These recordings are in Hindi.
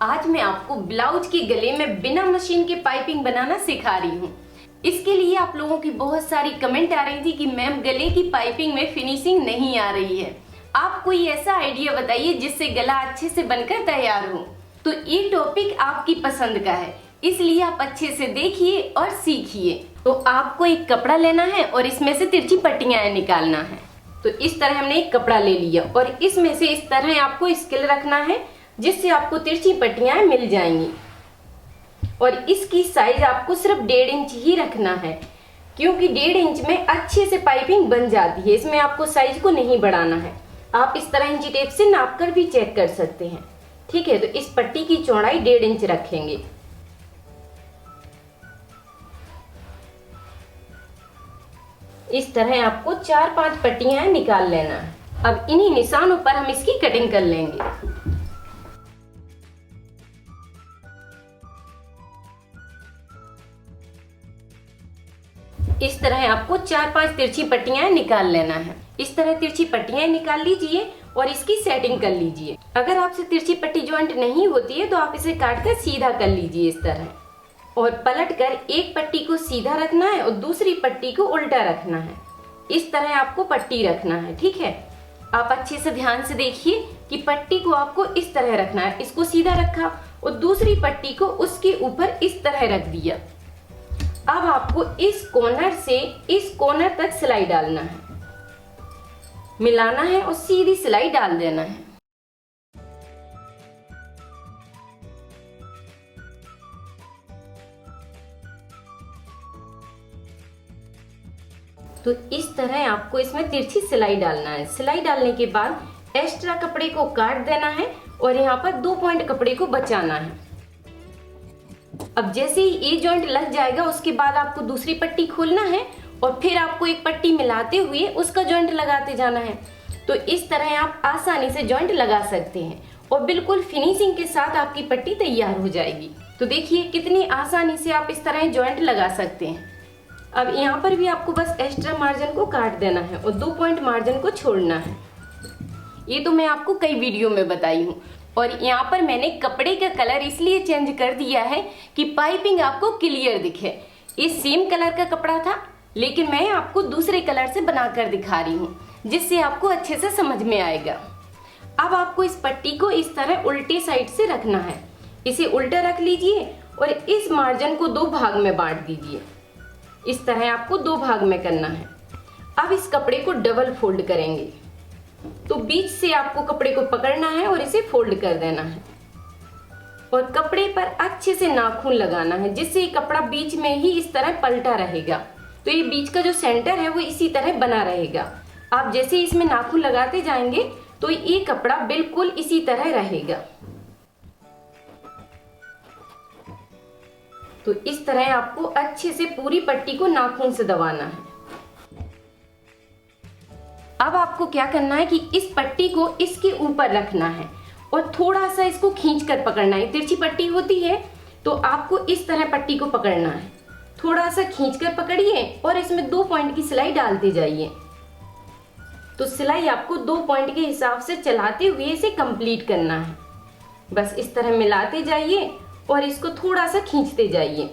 आज मैं आपको ब्लाउज के गले में बिना मशीन के पाइपिंग बनाना सिखा रही हूँ। इसके लिए आप लोगों की बहुत सारी कमेंट आ रही थी कि मैम गले की पाइपिंग में फिनिशिंग नहीं आ रही है, आप कोई ऐसा आइडिया बताइए जिससे गला अच्छे से बनकर तैयार हो। तो ये टॉपिक आपकी पसंद का है, इसलिए आप अच्छे से देखिए और सीखिए। तो आपको एक कपड़ा लेना है और इसमें से तिरछी पट्टियां निकालना है। तो इस तरह हमने एक कपड़ा ले लिया और इसमें से इस तरह आपको स्केल रखना है जिससे आपको तिरछी पट्टियां मिल जाएंगी। और इसकी साइज आपको सिर्फ 1.5 इंच ही रखना है, क्योंकि 1.5 इंच में अच्छे से पाइपिंग बन जाती है। इसमें आपको साइज को नहीं बढ़ाना है। आप इस तरह इंची टेप से नाप कर भी चेक कर सकते हैं। ठीक है, तो इस पट्टी की चौड़ाई 1.5 इंच रखेंगे। इस तरह आपको 4-5 पट्टियां निकाल लेना है। अब इन्हीं निशानों पर हम इसकी कटिंग कर लेंगे। इस तरह आपको 4-5 तिरछी पट्टियां निकाल लेना है। इस तरह तिरछी पट्टियां निकाल लीजिए और इसकी सेटिंग कर लीजिए। अगर आपसे तिरछी पट्टी ज्वाइंट नहीं होती है तो आप इसे काट कर सीधा कर लीजिए इस तरह, और पलट कर एक पट्टी को सीधा रखना है और दूसरी पट्टी को उल्टा रखना है। इस तरह आपको पट्टी रखना है। ठीक है, आप अच्छे से ध्यान से देखिए कि पट्टी को आपको इस तरह रखना है। इसको सीधा रखा और दूसरी पट्टी को उसके ऊपर इस तरह रख दिया। अब आपको इस कॉर्नर से इस कॉर्नर तक सिलाई डालना है, मिलाना है और सीधी सिलाई डाल देना है। तो इस तरह आपको इसमें तिरछी सिलाई डालना है। सिलाई डालने के बाद एक्स्ट्रा कपड़े को काट देना है और यहाँ पर 2 पॉइंट कपड़े को बचाना है। अब जैसे ही ये जॉइंट लग जाएगा उसके बाद आपको दूसरी पट्टी खोलना है और फिर आपको एक पट्टी मिलाते हुए उसका जॉइंट लगाते जाना है। तो इस तरह आप आसानी से जॉइंट लगा सकते हैं और बिल्कुल फिनिशिंग के साथ आपकी पट्टी तैयार हो जाएगी। तो देखिए कितनी आसानी से आप इस तरह जॉइंट लगा सकते हैं। अब यहाँ पर भी आपको बस एक्स्ट्रा मार्जिन को काट देना है और 2 पॉइंट मार्जिन को छोड़ना है। ये तो मैं आपको कई वीडियो में बताई हूँ। और यहाँ पर मैंने कपड़े का कलर इसलिए चेंज कर दिया है कि पाइपिंग आपको क्लियर दिखे। ये सेम कलर का कपड़ा था, लेकिन मैं आपको दूसरे कलर से बनाकर दिखा रही हूँ जिससे आपको अच्छे से समझ में आएगा। अब आपको इस पट्टी को इस तरह उल्टे साइड से रखना है। इसे उल्टा रख लीजिए और इस मार्जिन को 2 भाग में बांट दीजिए। इस तरह आपको 2 भाग में करना है। अब इस कपड़े को डबल फोल्ड करेंगे। तो बीच से आपको कपड़े को पकड़ना है और इसे फोल्ड कर देना है और कपड़े पर अच्छे से नाखून लगाना है, जिससे ये कपड़ा बीच में ही इस तरह पलटा रहेगा। तो ये बीच का जो सेंटर है वो इसी तरह बना रहेगा। आप जैसे ही इसमें नाखून लगाते जाएंगे तो ये कपड़ा बिल्कुल इसी तरह रहेगा। तो इस तरह आपको अच्छे से पूरी पट्टी को नाखून से दबाना है। अब आपको क्या करना है कि इस पट्टी को इसके ऊपर रखना है और थोड़ा सा इसको खींच कर पकड़ना है। तिरछी पट्टी होती है तो आपको इस तरह पट्टी को पकड़ना है। थोड़ा सा खींच कर पकड़िए और इसमें 2 पॉइंट की सिलाई डालते जाइए। तो सिलाई आपको 2 पॉइंट के हिसाब से चलाते हुए इसे कंप्लीट करना है। बस इस तरह मिलाते जाइए और इसको थोड़ा सा खींचते जाइए।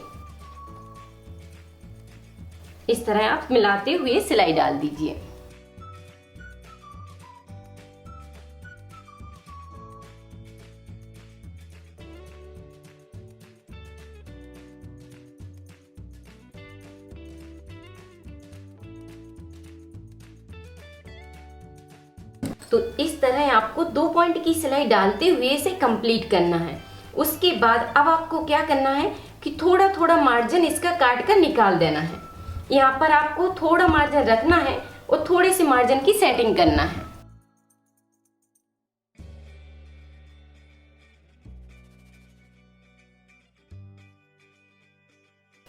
इस तरह आप मिलाते हुए सिलाई डाल दीजिए। तो इस तरह आपको 2 पॉइंट की सिलाई डालते हुए इसे कंप्लीट करना है। उसके बाद अब आपको क्या करना है कि थोड़ा थोड़ा मार्जिन इसका काट कर निकाल देना है। यहाँ पर आपको थोड़ा मार्जिन रखना है और थोड़े से मार्जिन की सेटिंग करना है।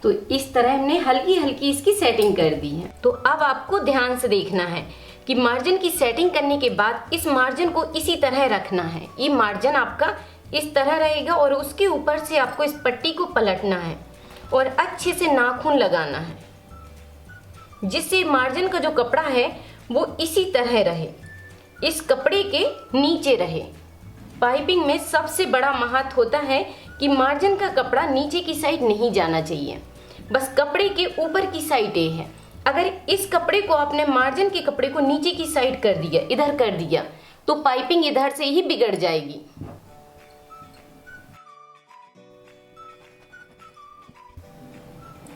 तो इस तरह हमने हल्की हल्की इसकी सेटिंग कर दी है। तो अब आपको ध्यान से देखना है कि मार्जिन की सेटिंग करने के बाद इस मार्जिन को इसी तरह रखना है। ये मार्जिन आपका इस तरह रहेगा और उसके ऊपर से आपको इस पट्टी को पलटना है और अच्छे से नाखून लगाना है, जिससे मार्जिन का जो कपड़ा है वो इसी तरह रहे, इस कपड़े के नीचे रहे। पाइपिंग में सबसे बड़ा महत्व होता है कि मार्जिन का कपड़ा नीचे की साइड नहीं जाना चाहिए, बस कपड़े के ऊपर की साइड ये है। अगर इस कपड़े को आपने मार्जिन के कपड़े को नीचे की साइड कर दिया, इधर कर दिया, तो पाइपिंग इधर से ही बिगड़ जाएगी।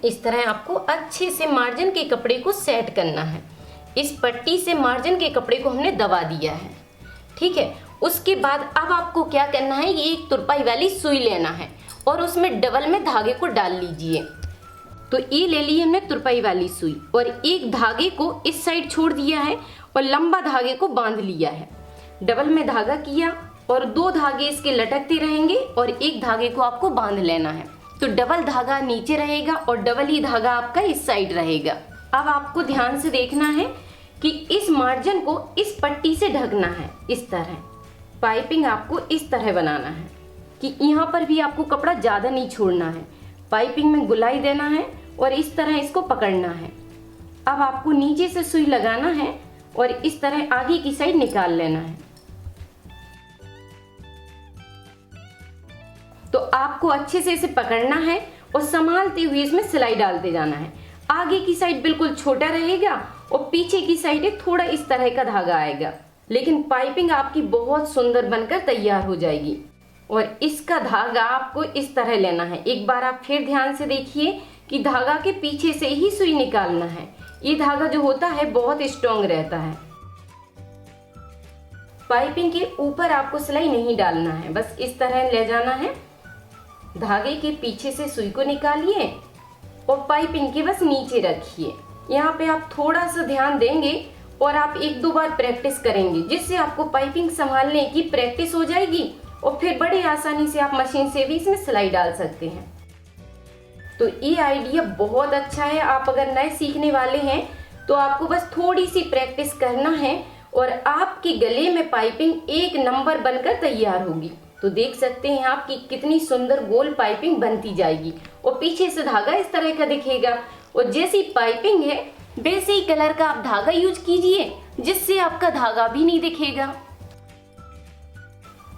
इस तरह आपको अच्छे से मार्जिन के कपड़े को सेट करना है। इस पट्टी से मार्जिन के कपड़े को हमने दबा दिया है, ठीक है। उसके बाद अब आपको क्या करना है, ये एक तुरपाई वाली सुई लेना है और उसमें डबल में धागे को डाल लीजिए। तो ये ले ली हमने तुरपाई वाली सुई और एक धागे को इस साइड छोड़ दिया है और लंबा धागे को बांध लिया है। डबल में धागा किया और 2 धागे इसके लटकते रहेंगे और एक धागे को आपको बांध लेना है। तो डबल धागा नीचे रहेगा और डबल ही धागा आपका इस साइड रहेगा। अब आपको ध्यान से देखना है कि इस मार्जिन को इस पट्टी से ढकना है। इस तरह पाइपिंग आपको इस तरह बनाना है कि यहाँ पर भी आपको कपड़ा ज़्यादा नहीं छोड़ना है। पाइपिंग में गुलाई देना है और इस तरह इसको पकड़ना है। अब आपको नीचे से सुई लगाना है और इस तरह आगे की साइड निकाल लेना है। तो आपको अच्छे से इसे पकड़ना है और संभालते हुए इसमें सिलाई डालते जाना है। आगे की साइड बिल्कुल छोटा रहेगा और पीछे की साइड थोड़ा इस तरह का धागा आएगा, लेकिन पाइपिंग आपकी बहुत सुंदर बनकर तैयार हो जाएगी। और इसका धागा आपको इस तरह लेना है। एक बार आप फिर ध्यान से देखिए कि धागा के पीछे से ही सुई निकालना है। ये धागा जो होता है बहुत स्ट्रॉन्ग रहता है। पाइपिंग के ऊपर आपको सिलाई नहीं डालना है, बस इस तरह ले जाना है। धागे के पीछे से सुई को निकालिए और पाइपिंग के बस नीचे रखिए। यहाँ पे आप थोड़ा सा ध्यान देंगे और आप 1-2 बार प्रैक्टिस करेंगे, जिससे आपको पाइपिंग संभालने की प्रैक्टिस हो जाएगी और फिर बड़े आसानी से आप मशीन से भी इसमें सिलाई डाल सकते हैं। तो ये आइडिया बहुत अच्छा है। आप अगर नए सीखने वाले हैं तो आपको बस थोड़ी सी प्रैक्टिस करना है और आपके गले में पाइपिंग एक नंबर बनकर तैयार होगी। तो देख सकते हैं आप कि कितनी सुंदर गोल पाइपिंग बनती जाएगी और पीछे से धागा इस तरह का दिखेगा। और जैसी पाइपिंग है वैसे ही कलर का आप धागा यूज कीजिए, जिससे आपका धागा भी नहीं दिखेगा।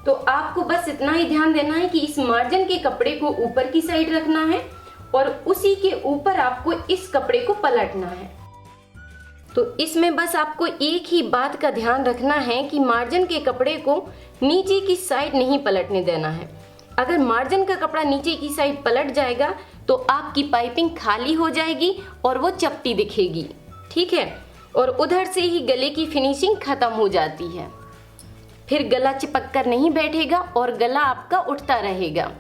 तो आपको बस इतना ही ध्यान देना है कि इस मार्जिन के कपड़े को ऊपर की साइड रखना है और उसी के ऊपर आपको इस कपड़े को पलटना है। तो इसमें बस आपको एक ही बात का ध्यान रखना है कि मार्जिन के कपड़े को नीचे की साइड नहीं पलटने देना है। अगर मार्जिन का कपड़ा नीचे की साइड पलट जाएगा तो आपकी पाइपिंग खाली हो जाएगी और वो चपटी दिखेगी, ठीक है। और उधर से ही गले की फिनिशिंग खत्म हो जाती है। फिर गला चिपक कर नहीं बैठेगा और गला आपका उठता रहेगा,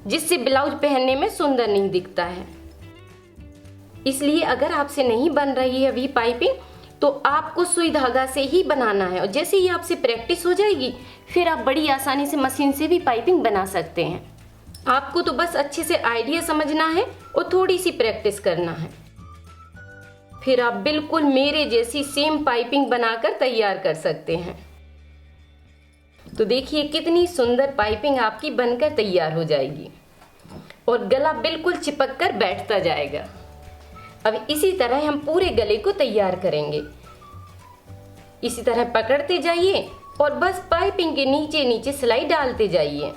जिससे ब्लाउज पहनने में सुंदर नहीं दिखता है। इसलिए अगर आपसे नहीं बन रही है अभी पाइपिंग तो आपको सुई धागा से ही बनाना है। और जैसे ही आपसे प्रैक्टिस हो जाएगी फिर आप बड़ी आसानी से मशीन से भी पाइपिंग बना सकते हैं। आपको तो बस अच्छे से आइडिया समझना है और थोड़ी सी प्रैक्टिस करना है, फिर आप बिल्कुल मेरे जैसी सेम पाइपिंग बनाकर तैयार कर सकते हैं। तो देखिए कितनी सुंदर पाइपिंग आपकी बनकर तैयार हो जाएगी और गला बिल्कुल चिपक कर बैठता जाएगा। अब इसी तरह हम पूरे गले को तैयार करेंगे। इसी तरह पकड़ते जाइए और बस पाइपिंग के नीचे नीचे सिलाई डालते जाइए।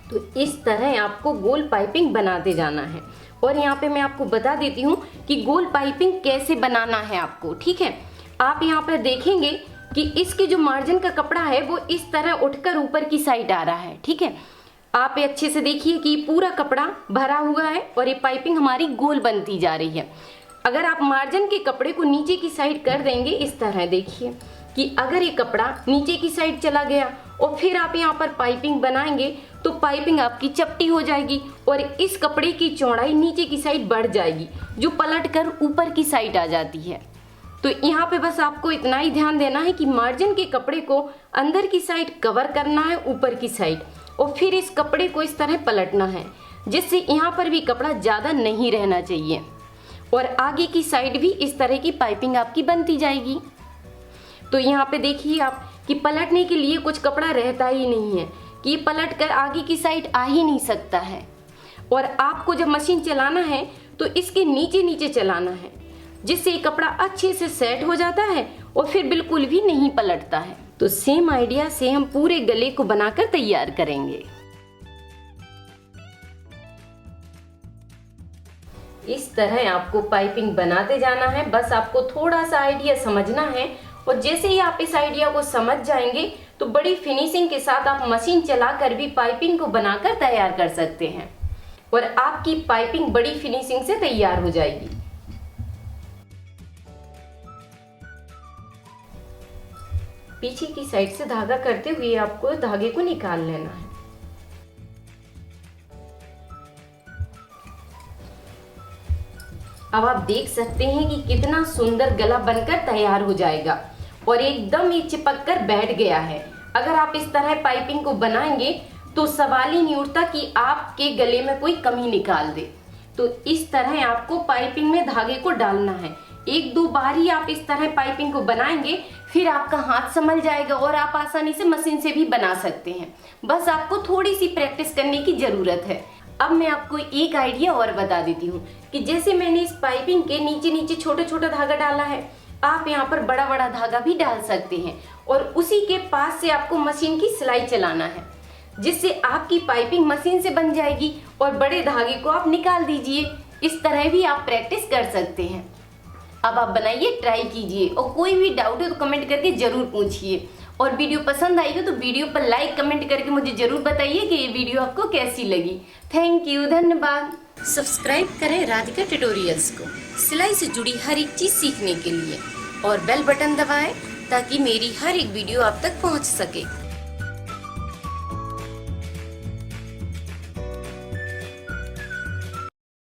तो इस तरह आपको गोल पाइपिंग बनाते जाना है। और यहाँ पे मैं आपको बता देती हूँ कि गोल पाइपिंग कैसे बनाना है आपको, ठीक है। आप यहाँ पर देखेंगे कि इसके जो मार्जिन का कपड़ा है वो इस तरह उठकर ऊपर की साइड आ रहा है, ठीक है। आप अच्छे से देखिए कि पूरा कपड़ा भरा हुआ है और ये पाइपिंग हमारी गोल बनती जा रही है। अगर आप मार्जिन के कपड़े को नीचे की साइड कर देंगे, इस तरह देखिए कि अगर ये कपड़ा नीचे की साइड चला गया और फिर आप यहाँ पर पाइपिंग बनाएंगे तो पाइपिंग आपकी चपटी हो जाएगी और इस कपड़े की चौड़ाई नीचे की साइड बढ़ जाएगी, जो पलट कर ऊपर की साइड आ जाती है। तो यहाँ पे बस आपको इतना ही ध्यान देना है कि मार्जिन के कपड़े को अंदर की साइड कवर करना है, ऊपर की साइड, और फिर इस कपड़े को इस तरह पलटना है, जिससे यहाँ पर भी कपड़ा ज़्यादा नहीं रहना चाहिए और आगे की साइड भी इस तरह की पाइपिंग आपकी बनती जाएगी। तो यहाँ पे देखिए आप कि पलटने के लिए कुछ कपड़ा रहता ही नहीं है, कि पलट कर आगे की साइड आ ही नहीं सकता है। और आपको जब मशीन चलाना है तो इसके नीचे नीचे चलाना है, जिससे ये कपड़ा अच्छे से सेट हो जाता है और फिर बिल्कुल भी नहीं पलटता है। तो सेम आइडिया से हम पूरे गले को बनाकर तैयार करेंगे। इस तरह आपको पाइपिंग बनाते जाना है, बस आपको थोड़ा सा आइडिया समझना है और जैसे ही आप इस आइडिया को समझ जाएंगे तो बड़ी फिनिशिंग के साथ आप मशीन चलाकर भी पाइपिंग को बनाकर तैयार कर सकते हैं और आपकी पाइपिंग बड़ी फिनिशिंग से तैयार हो जाएगी। पीछे की साइड से धागा करते हुए आपको धागे को निकाल लेना है। अब आप देख सकते हैं कि कितना सुंदर गला बनकर तैयार हो जाएगा और एकदम ही चिपक कर बैठ गया है। अगर आप इस तरह पाइपिंग को बनाएंगे तो सवाल ही नहीं उठता कि आपके गले में कोई कमी निकाल दे। तो इस तरह आपको पाइपिंग में धागे को डालना है। एक दो बार ही आप इस तरह पाइपिंग को बनाएंगे, फिर आपका हाथ संभल जाएगा और आप आसानी से मशीन से भी बना सकते हैं। बस आपको थोड़ी सी प्रैक्टिस करने की जरूरत है। अब मैं आपको एक आइडिया और बता देती हूँ कि जैसे मैंने इस पाइपिंग के नीचे नीचे छोटा छोटा धागा डाला है, आप यहाँ पर बड़ा बड़ा धागा भी डाल सकते हैं और उसी के पास से आपको मशीन की सिलाई चलाना है, जिससे आपकी पाइपिंग मशीन से बन जाएगी और बड़े धागे को आप निकाल दीजिए। इस तरह भी आप प्रैक्टिस कर सकते हैं। अब आप बनाइए, ट्राई कीजिए और कोई भी डाउट है तो कमेंट करके जरूर पूछिए और वीडियो पसंद आई हो तो वीडियो पर लाइक कमेंट करके मुझे जरूर बताइए कि ये वीडियो आपको कैसी लगी। थैंक यू, धन्यवाद। सब्सक्राइब करें राधिका ट्यूटोरियल्स को सिलाई से जुड़ी हर एक चीज सीखने के लिए और बेल बटन दबाएं ताकि मेरी हर एक वीडियो आप तक पहुंच सके।